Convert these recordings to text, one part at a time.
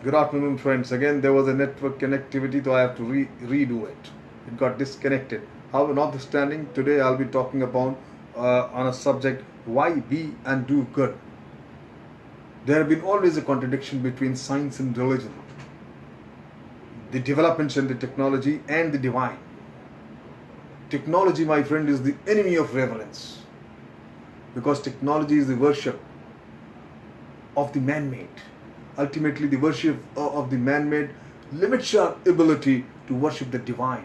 Good afternoon, friends. Again, there was a network connectivity, so I have to redo it. It got disconnected. However, notwithstanding, today I'll be talking about on a subject: why be and do good. There have been always a contradiction between science and religion, the developments in the technology and the divine. Technology, my friend, is the enemy of reverence because technology is the worship of the man-made. Ultimately, the worship of the man-made limits our ability to worship the divine.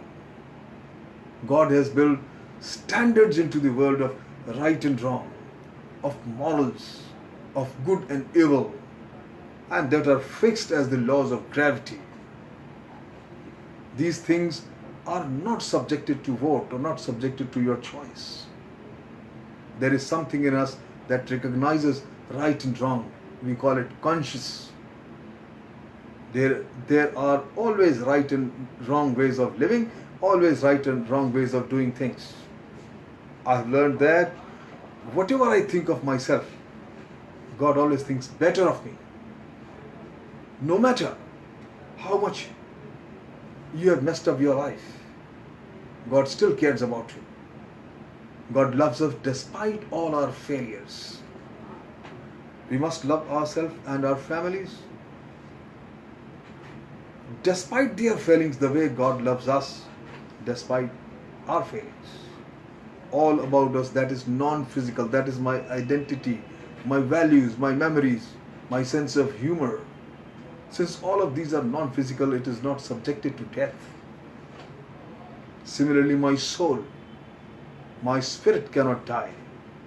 God has built standards into the world of right and wrong, of morals, of good and evil, and that are fixed as the laws of gravity. These things are not subjected to vote or not subjected to your choice. There is something in us that recognizes right and wrong. We call it conscious. There are always right and wrong ways of living, always right and wrong ways of doing things. I've learned that whatever I think of myself, God always thinks better of me. No matter how much you have messed up your life, God still cares about you. God loves us despite all our failures. We must love ourselves and our families despite their failings, the way God loves us despite our failings. All about us that is non-physical, that is my identity, my values, my memories, my sense of humor. Since all of these are non-physical, it is not subjected to death. Similarly, my soul, my spirit cannot die.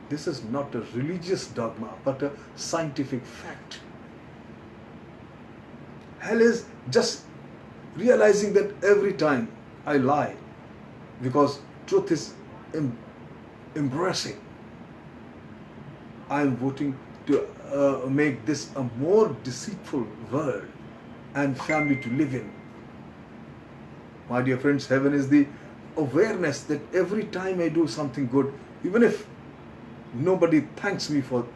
This is not a religious dogma, but a scientific fact. Hell is just realizing that every time I lie, because truth is embracing, I am voting to make this a more deceitful world and family to live in. My dear friends, heaven is the awareness that every time I do something good, even if nobody thanks me for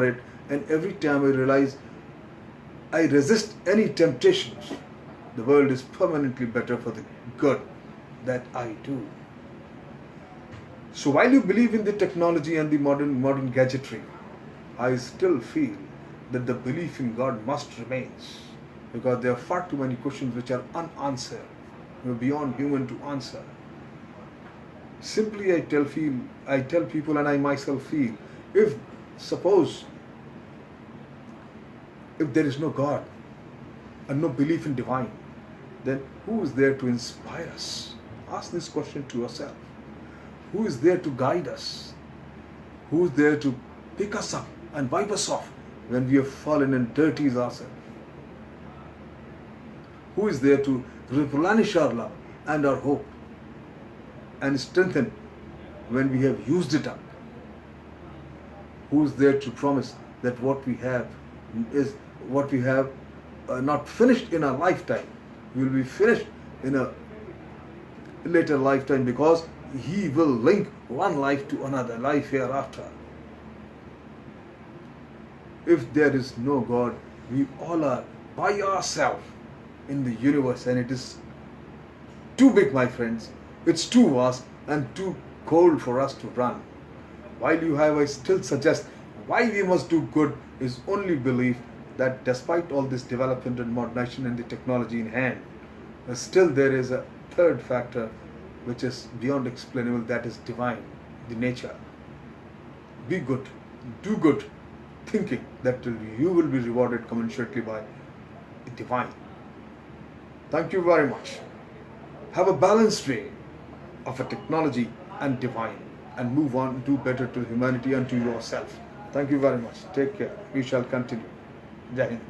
it, and every time I realize I resist any temptations, the world is permanently better for the good that I do. So while you believe in the technology and the modern gadgetry, I still feel that the belief in God must remain, because there are far too many questions which are unanswered, beyond human to answer. Simply I tell people, and I myself feel, if there is no God and no belief in divine, then who is there to inspire us? Ask this question to yourself. Who is there to guide us? Who is there to pick us up and wipe us off when we have fallen and dirties ourselves? Who is there to replenish our love and our hope and strengthen when we have used it up? Who is there to promise that what we have not finished in our lifetime will be finished in a later lifetime, because He will link one life to another life hereafter. If there is no God, we all are by ourselves in the universe, and it is too big, my friends. It's too vast and too cold for us to run. While you have, I still suggest why we must do good is only belief that despite all this development and modernization and the technology in hand, still there is a third factor which is beyond explainable, that is divine, the nature. Be good, do good, thinking that you will be rewarded commensurately by the divine. Thank you very much. Have a balanced way of a technology and divine, and move on, do better to humanity and to yourself. Thank you very much. Take care. We shall continue. Jai Hind.